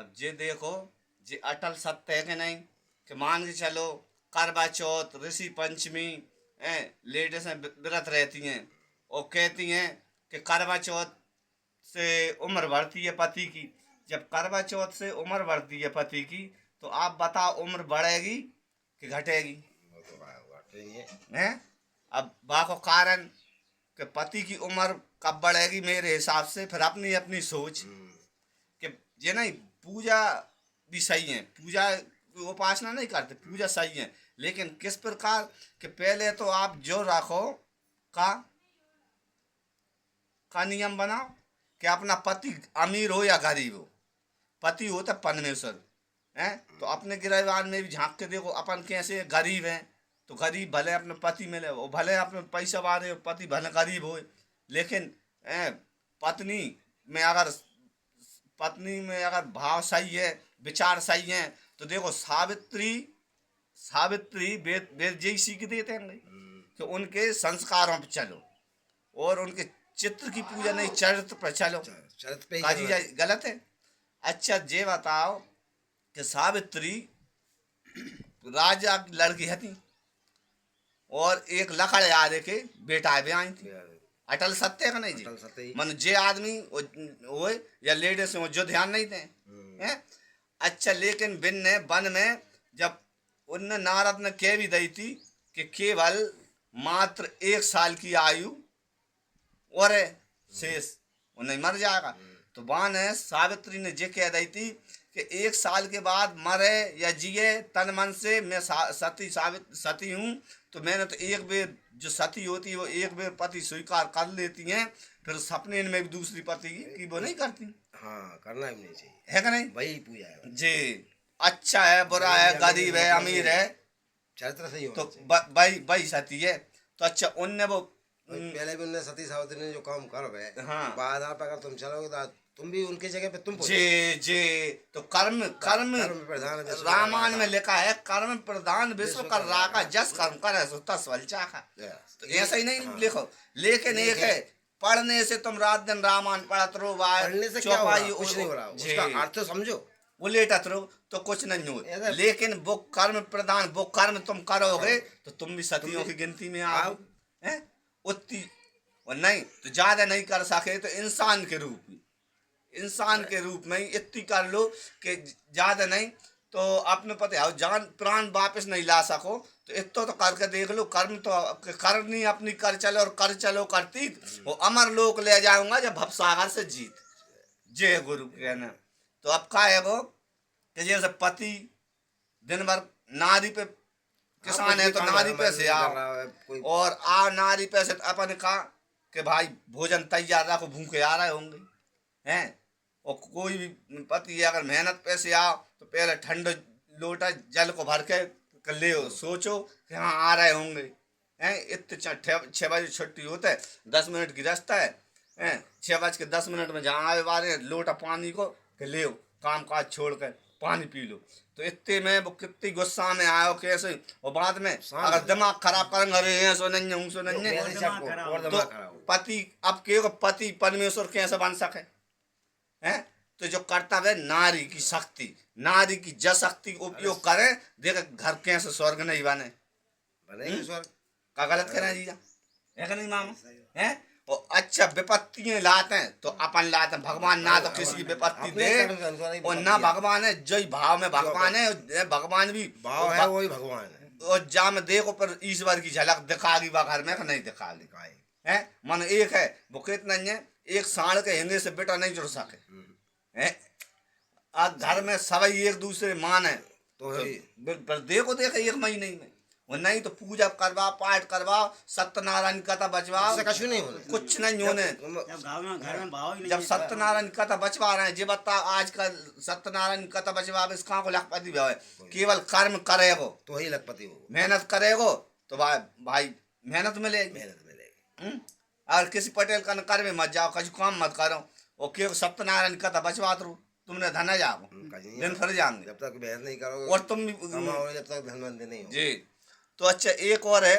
अब जे देखो जे अटल सत्य है कि नहीं, कि मान के चलो करवा चौथ, ऋषि पंचमी, लेडीज व्रत रहती हैं और कहती हैं कि करवा चौथ से उम्र बढ़ती है पति की। जब करवा चौथ से उम्र बढ़ती है पति की, तो आप बताओ उम्र बढ़ेगी कि घटेगी? वो तो बात ही है। हैं? अब बाको कारण कि पति की उम्र कब बढ़ेगी मेरे हिसाब से, फिर अपनी अपनी सोच कि ये नहीं, पूजा भी सही है, पूजा उपासना नहीं करते, पूजा सही है, लेकिन किस प्रकार कि पहले तो आप जो रखो का नियम बनाओ कि अपना पति अमीर हो या गरीब हो, पति हो तो परमेश्वर है। तो अपने गिरबान में भी झांक के देखो, अपन कैसे गरीब हैं, तो गरीब भले अपने पति मिले, वो भले अपने पैसा वाले पति भले गरीब हो, लेकिन पत्नी में अगर भाव सही है, विचार सही है, तो देखो सावित्री सावित्री वेद वेद यही सीख देते हैं कि उनके संस्कारों पर चलो और उनके चित्र की पूजा नहीं, चरित्र पर चलो। चरित्र पे ही काजी चलना। गलत है? अच्छा ये बताओ कि सावित्री राजा की लड़की थी और एक लखड़ यादव के बेटा भी आई थी। अटल सत्य है कि नहीं जी? अटल सत्य ही। मन जे आदमी वो या लेडीज वो जो ध्यान नहीं दें हैं। अच्छा लेकिन वन में जब उनने नारद ने कह भी दी थी कि केवल मात्र 1 साल की आयु और है शेष, वो नहीं मर जाएगा। तो बान है सावित्री ने जे कह दी थी कि 1 साल के बाद मरे या जिए तन मन से मैं सती हूँ। तो मैंने तो एक बेर जो सती होती है वो एक बेर पति स्वीकार कर लेती हैं, फिर सपने में भी दूसरी पति की वो नहीं करती। हाँ, करना भी नहीं चाहिए, है कि नहीं? वही पूजा है जी। अच्छा है बुरा है, गरीब है अमीर है, चरित्र सही तो होना चाहिए। वही वही सती है। तो अच्छा उनने वो पहले भी उनने सती सावित्री ने जो काम कर गए, हाँ। बाद आप अगर तुम चलोगे तो तुम भी उनकी जगह पे तुम जी जी। तो कर्म कर्म कर्म प्रधान विश्व रामायण में लिखा है, कर्म प्रधान विश्व कर राखा, जस कर्म करे सो तस फल चाखा। तो ऐसा ही नहीं लिखो, लेकिन एक है पढ़ने से तुम रात दिन रामायण पढ़त रहो, पढ़ने से क्या हो रहा? चौपाई कुछ नहीं हो रहा, उसका अर्थ तो समझो, वो लेटत रहो तो कुछ नहीं हो। लेकिन वो कर्म प्रधान, वो कर्म तुम करोगे तो तुम भी सतियों की गिनती में आओ हैं। उतनी और नहीं तो ज्यादा नहीं कर सके तो इंसान के रूप में इतनी कर लो कि ज्यादा नहीं तो अपने पते आओ जान प्राण वापस नहीं ला सको तो इतो तो करके देख लो। कर्म तो करनी अपनी कर चलो और कर चलो करती वो अमर लोक ले जाऊंगा जब भवसागर से जीत। जय गुरु कहना। तो अब का है वो कि जैसे पति दिन भर नारी पे किसान है तो नारी पे से आओ और आ नारी पे से अपन का कि भाई भोजन तैयार रखो, भूखे आ रहे होंगे हैं। और कोई भी पति अगर मेहनत पे से आओ तो पहले ठंडे लोटा जल को भर के ले सोचो कि हाँ आ रहे होंगे हैं। इतने 6 बजे छुट्टी होता है, 10 मिनट की रास्ता है 6:10 में जहाँ आए बारे लोटा पानी को कि ले काम काज छोड़ कर पानी पी लो। तो इतने में वो कितनी गुस्सा में आयो कैसे, और बाद में अगर दिमाग खराब करेंगे अरे सो नहीं तो पति अब के पति परमेश्वर कैसे बन सके हैं। तो जो कर्तव्य है नारी की शक्ति, नारी की जल शक्ति का उपयोग करें, देखे घर कैसे स्वर्ग नहीं बने स्वर्ग का गलत करें जीजा है कि नहीं मामा है। और अच्छा विपत्तियां लाते हैं तो अपन लाते हैं, भगवान ना तो किसी की विपत्ति दे और ना भगवान है जो भाव में भगवान है, भगवान भी भाव है वही भगवान है। और जा में देखो पर ईश्वर की झलक दिखागी वह घर में नहीं दिखागी है। मन एक है वो कितना नहीं है, एक साढ़ के हिंदे से बेटा नहीं जुड़ सके है। आज घर में सभी एक दूसरे मान है तो देखो एक महीने में वो नहीं तो पूजा करवा पाठ करवा सत्यनारायण कथा बचवाओ, कुछ नहीं होने, कुछ नहीं होने। जब सत्यनारायण कथा बचवा रहे हैं जी बता आज कल सत्यनारायण कथा बचवा इसका को लखपति है। केवल कर्म करेगो तो ही लखपति हो, मेहनत करेगो तो भाई मेहनत मिलेगी। और किसी पटेल का कर में मत जाओ, कछु काम मत करो और केवल सत्यनारायण कथा बचवा दो, तुमने धन जाओ दिन फिर जाएंगे जब तक मेहनत नहीं करोगे और तुम भी जब तक धनवंत नहीं हो जी। तो अच्छा एक और है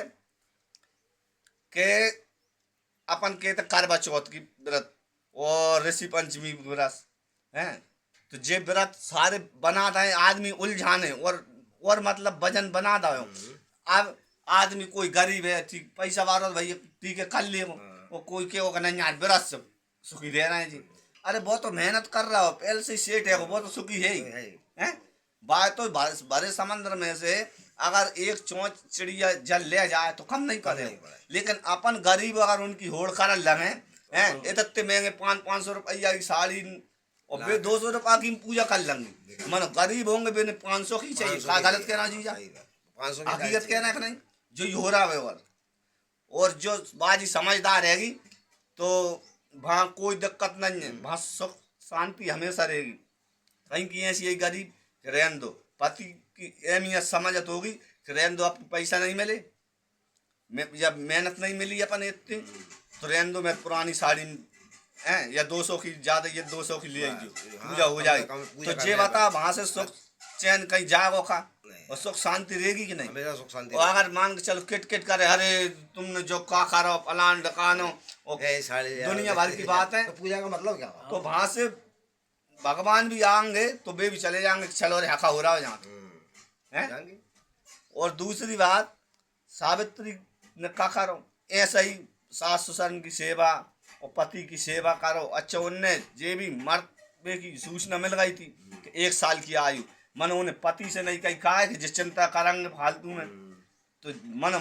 कि अपन के करवा चौथ की व्रत और ऋषि पंचमी व्रत है। तो जे व्रत सारे बना दें आदमी उलझाने और मतलब वजन बना दो। अब आदमी कोई गरीब है ठीक पैसा वाला भैया ठीक है कर ले वो कोई के वो नहीं आज व्रत से सुखी रह रहे हैं जी। अरे वो तो मेहनत कर रहा हो पहले से सेठ है वो तो सुखी है ही हैं। बात तो भरे समंदर में से अगर एक चोंच चिड़िया जल ले जाए तो कम नहीं करे, लेकिन अपन गरीब अगर उनकी होड़ कर लगे हैं इतने महंगे 500 रुपया की साड़ी और वे 200 रुपया की पूजा कर लेंगे। मन गरीब होंगे वे 500 की चाहिए, क्या गलत कहना जीजा, हकीकत कहना है नहीं जो ही हो रहा है। और जो बाजी समझदार रहेगी तो वहाँ कोई दिक्कत नहीं है, वहाँ सुख शांति हमेशा रहेगी। कहीं की ऐसी यही गरीब रहन दो, पति की अहमियत समझत होगी कि रहन दो आपको पैसा नहीं मिले जब मेहनत नहीं मिली अपन इतनी तो रहन दो मैं पुरानी साड़ी हैं या 200 की ज्यादा ये 200 की ले जो पूजा हो जाए तो जे बता वहाँ से सुख चैन कहीं जाओ खा और सुख शांति रहेगी कि नहीं। और अगर मांग के चलो किट किट करे अरे तुमने जो का करो फलान डकानो दुनिया भर की बात है तो पूजा का मतलब क्या? तो वहां से भगवान भी आएंगे तो वे भी चले जाएंगे चलो रे हका हो रहा है यहाँ है। और दूसरी बात सावित्री ने का करो ऐसा ही सास ससुर की सेवा और पति की सेवा करो। अच्छा उनने जे भी मरने की सूचना मिल गई थी कि 1 साल की आयु मन उन्हें पति से नहीं कहीं कहा कि जिस चिंता करेंगे फालतू में तो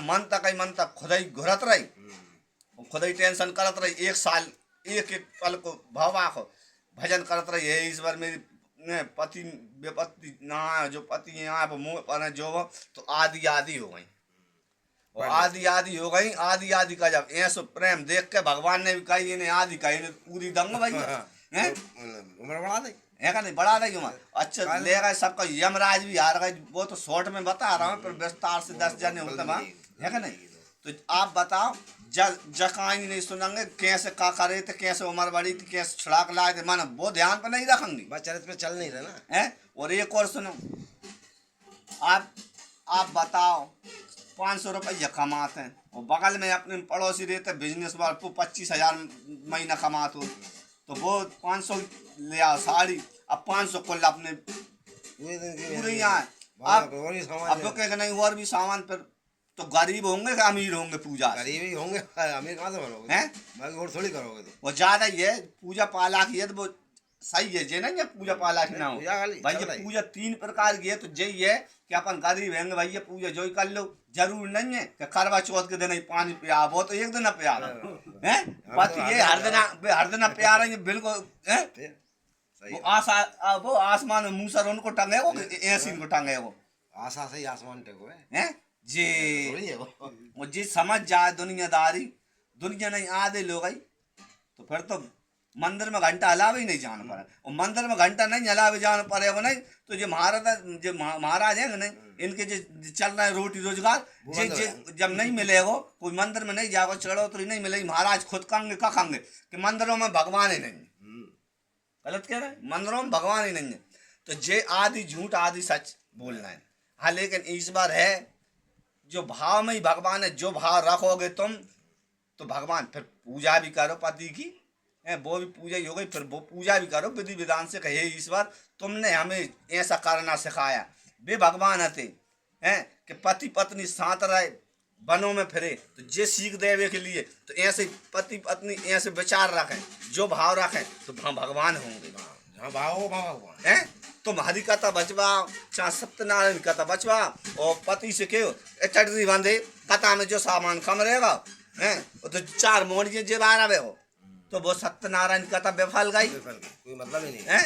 मन तक खुद ही घुरत रही और खुद ही टेंशन करत रही। 1 साल एक पल को भवा को भजन करत रही है ईश्वर मेरी पति विपत्ति ना जो पति यहाँ पर मुँह पर जो तो आदि हो गई और आदि हो गई। आदि का जब ऐसो प्रेम देख के भगवान ने भी कही इन्हें आदि कही पूरी दंग भाई है उम्र बढ़ा दे का नहीं बढ़ा देगी उम्र। अच्छा ले गए सबका यमराज भी हार गए वो तो शॉर्ट में बता रहा हूँ पर विस्तार से 10 जने होते वहाँ है का नहीं। तो आप बताओ जकाई नहीं सुनेंगे कैसे का करे थे कैसे उम्र बढ़ी थी कैसे छुड़ाक लाए थे मन वो ध्यान पर नहीं रखेंगे बस चरित्र पे चल नहीं रहे ना है। और एक और सुनो आप बताओ 500 रुपया कमाते हैं और बगल में अपने पड़ोसी रहते बिजनेस वाले 25,000 महीना कमाते हो तो वो 500 ले आओ साड़ी अब 500 कुल अपने पूरे यहाँ अब तो कहेगा नहीं और भी सामान पर तो गरीब होंगे कि अमीर होंगे पूजा गरीब ही होंगे अमीर कहाँ से बनोगे हैं बाकी और थोड़ी करोगे तो वो ज्यादा ही है पूजा पाला की है तो वो सही है जे नहीं है पूजा पाला की ना हो भाई ये पूजा 3 प्रकार की है तो यही है कि अपन गरीब हैं भाई ये पूजा जो ही कर लो जरूर नहीं है कि करवा चौथ के दिन ही पानी पिया वो तो एक दिन पिया है पति ये हर दिन पिया रहे बिल्कुल है वो आसमान में मूसर उनको टंगे वो ऐसी इनको टंगे वो आशा से ही आसमान टेको है जी वो जी समझ जाए दुनियादारी दुनिया नहीं आधे लोग आई तो फिर तो मंदिर में घंटा अलावे ही नहीं जाना पड़ा और मंदिर में घंटा नहीं अलावे जाना पड़ेगा नहीं तो जो महाराज है नहीं इनके जो चल रहा है रोटी रोजगार जब नहीं मिलेगा कोई मंदिर में नहीं जाओ चढ़ोतरी नहीं मिलेगी महाराज खुद कहेंगे क्या कहेंगे कि मंदिरों में भगवान ही नहीं। गलत कह रहे हैं मंदिरों में भगवान ही नहीं है तो जे आदि झूठ आदि सच बोलना है। हाँ लेकिन इस बार है जो भाव में ही भगवान है जो भाव रखोगे तुम तो भगवान फिर पूजा भी करो पति की है वो भी पूजा ही हो गई फिर वो पूजा भी करो विधि विधान से कहे ईश्वर तुमने हमें ऐसा करना सिखाया वे भगवान थे हैं कि पति पत्नी साथ रहे वनों में फिरे तो जे सीख देवे के लिए तो ऐसे पति पत्नी ऐसे विचार रखें जो भाव रखें तो भगवान होंगे जहाँ भाव भगवान है। तुम हरि कथा बचवाओ चाहे सत्यनारायण कथा बचवाओ और पति से क्यों चटरी बांधे कथा में जो सामान कम रहेगा है तो 4 मोड़िए जे बार आवे हो तो वो सत्यनारायण कथा विफल गई कोई मतलब ही नहीं है।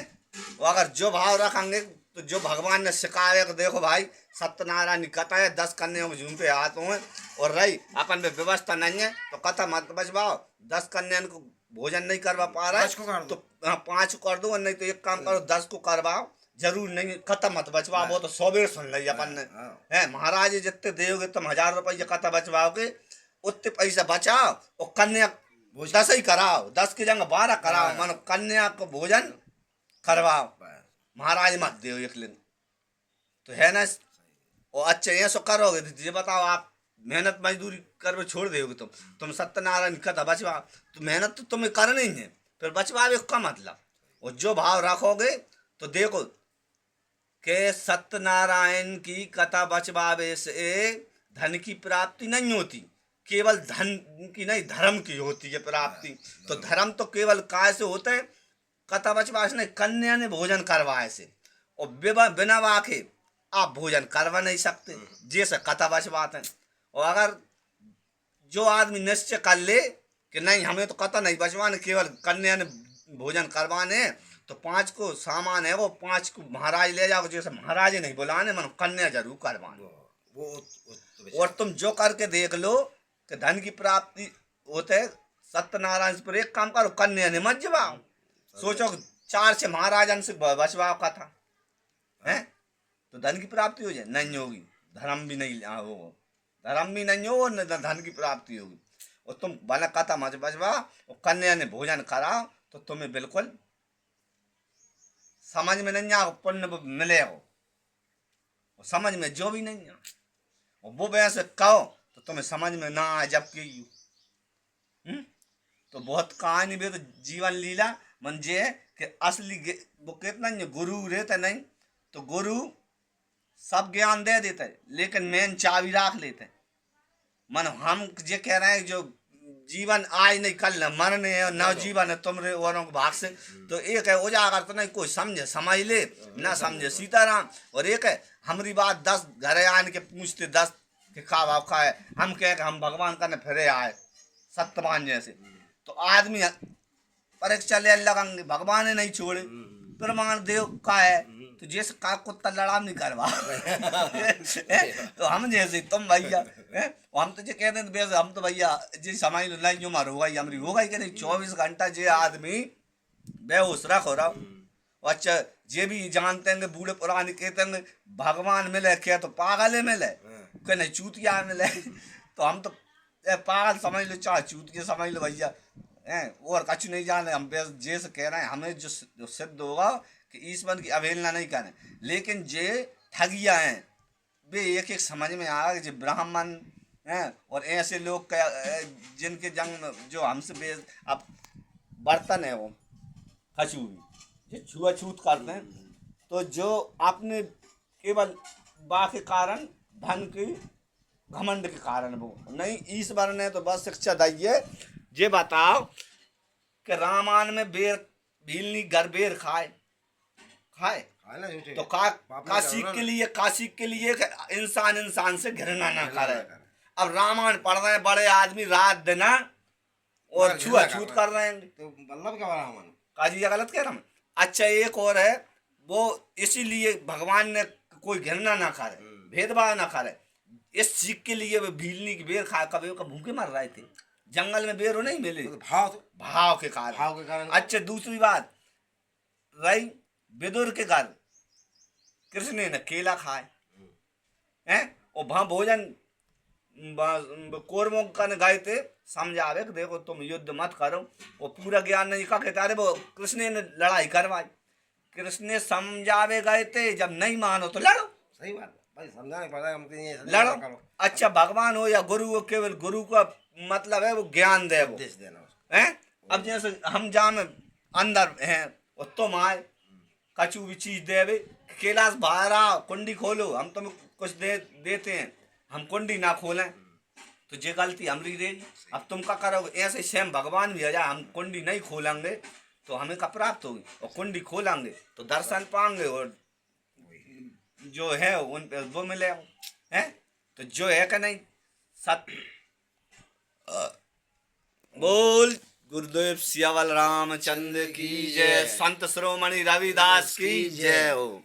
वो अगर जो भाव रखेंगे तो जो भगवान ने सिखाया देखो भाई सत्यनारायण की कथा है 10 कन्याओं के झूम पे हाथ हुए और रही अपन में व्यवस्था नहीं है तो कथा मत बचवाओ 10 कन्याओं को भोजन नहीं करवा पा रहा है तो 5 कर दो नहीं तो एक काम करो 10 को करवाओ जरूर नहीं कथा मत बचवाओ वो तो 100 बेर सुन ली अपन ने है। महाराज जितने दोगे तुम 1000 रुपये कथा बचवाओगे उतने पैसा बचाओ और कन्या 10 ही कराओ 10 की जगह 12 कराओ मानो कन्या को भोजन करवाओ महाराज मत दो एक दिन तो है ना। और अच्छा ये सो करोगे ये बताओ आप मेहनत मजदूरी कर छोड़ दोगे तुम सत्यनारायण कथा बचवाओ तो मेहनत तो तुम्हें करनी है फिर बचवावे का मतलब और जो भाव रखोगे तो देखो के सत्यनारायण की कथा बचवावे से धन की प्राप्ति नहीं होती, केवल धन की नहीं धर्म की होती है प्राप्ति। तो धर्म तो केवल काय से होता है, कथा बचवा से नहीं, कन्या ने भोजन करवाए से। और बिना वाके आप भोजन करवा नहीं सकते, जैसे कथा बचवाते हैं। और अगर जो आदमी निश्चय कर ले कि नहीं हमें तो कथा नहीं बचवाने, केवल कन्या ने भोजन करवाने, तो 5 को सामान है वो 5 को महाराज ले जाओ, जैसे महाराज नहीं बुलाने मन कन्या जरूर करवाने। और तुम जो करके देख लो कि धन की प्राप्ति होते सत्यनारायण पर एक काम करो, कन्या ने मत जवाओ। सोचो 4 से महाराजन से बचवाओ कथा है तो धन की प्राप्ति हो जाए, नहीं होगी। धर्म भी नहीं होगा, धर्म भी नहीं हो, न धन की प्राप्ति होगी। और तुम भला कथा मत बचवा और कन्या ने भोजन करा तो तुम्हें बिल्कुल समझ में नहीं आओ, पुण्य मिलेगा। समझ में जो भी नहीं आ और वो वैसे कहो तो तुम्हें समझ में ना आए, जबकि तो बहुत कहानी भी तो जीवन लीला मंजे कि असली वो कितना गुरु रहते नहीं तो गुरु सब ज्ञान दे देते लेकिन मेन चाबी रख लेते। मन हम जे कह रहे हैं जो जीवन आज नहीं कल न मरने न जीवन है तुमरे औरों के भाग से, तो एक है उजागर तो नहीं कोई समझे समझ ले ना समझे सीताराम। और एक है हमारी बात 10 घरे आने के पूछते 10 के खा भाव खाए, हम कहे कि हम भगवान करने फिरे आए सत्यवान जैसे। तो आदमी परीक्षा ले लगेंगे, भगवान ने नहीं छोड़े, प्रमाण देव का है तो जैसे का कुत्ता लड़ा नहीं करवा तो हम जैसे तुम भैया हम तो जो कहते हैं वैसे हम तो भैया जी समझ लो नहीं जो मार होगा हमारी होगा ही कि नहीं। 24 घंटा जे आदमी बेहोश रख हो रहा। अच्छा जे भी जानते हैं बूढ़े पुराने कहते हैं भगवान मिले क्या तो पागल मिले कि नहीं चूतिया मिले तो हम तो पागल समझ लो चाहे चूतिया समझ लो भैया और कछु नहीं जाने। हम जैसे कह रहे हैं हमें जो सिद्ध होगा कि ईश्वर की अवहेलना नहीं करें, लेकिन जे ठगिया हैं वे एक एक समझ में आ रहा है। जो ब्राह्मण हैं और ऐसे लोग जिनके जन्म जो हमसे अब बर्तन है वो कछु भी जो छुआछूत करते हैं, तो जो आपने केवल बा के कारण धन की घमंड के कारण वो नहीं, ईश्वर ने तो बस शिक्षा दी है। ये बताओ कि रामायण में बेर भीलनी घर बेर खाए तो काशी के लिए इंसान से घृणा ना करे। अब रामायण पढ़ रहे हैं बड़े आदमी रात दिन और छुआछूत कर रहे हैं, तो मतलब क्या रामायण काजी ये गलत कह रहा हूँ। अच्छा एक और है वो इसीलिए भगवान ने कोई घृणा ना करे, भेदभाव ना करे, इस सीख के लिए वे भीलनी की बेर खा कभी भूखे मर रहे थे, जंगल में बेर नहीं मिले भाव के कारण। अच्छा दूसरी बात रही विदुर के घर कृष्ण ने केला खाए हैं और वहां भोजन कौरवों का गए थे समझावे कि देखो तुम युद्ध मत करो, वो पूरा ज्ञान नहीं का कहता अरे वो कृष्ण ने लड़ाई करवाई, कृष्ण ने समझावे गए थे जब नहीं मानो तो लड़ो। सही बात भाई समझाने पड़ा हम लड़ो। अच्छा भगवान हो या गुरु हो, केवल गुरु का मतलब है वो ज्ञान दे वो देना है। अब जैसे हम जाम अंदर हैं और तुम आए कछु भी चीज देवे कैलाश बाहर आओ कुंडी खोलो हम तुम्हें कुछ देते हैं, हम कुंडी ना खोलें तो ये गलती हमारी रहेगी। अब तुम क्या करोगे ऐसे सेम भगवान भी आ जाए हम कुंडी नहीं खोलेंगे तो हमें क्या प्राप्त होगी, और कुंडी खोलेंगे तो दर्शन पाएंगे और जो है उन पे वो मिले हैं। तो जो है कि नहीं सत्य बोल गुरुदेव सियावल रामचंद्र की जय, संत शिरोमणि रविदास की जय हो।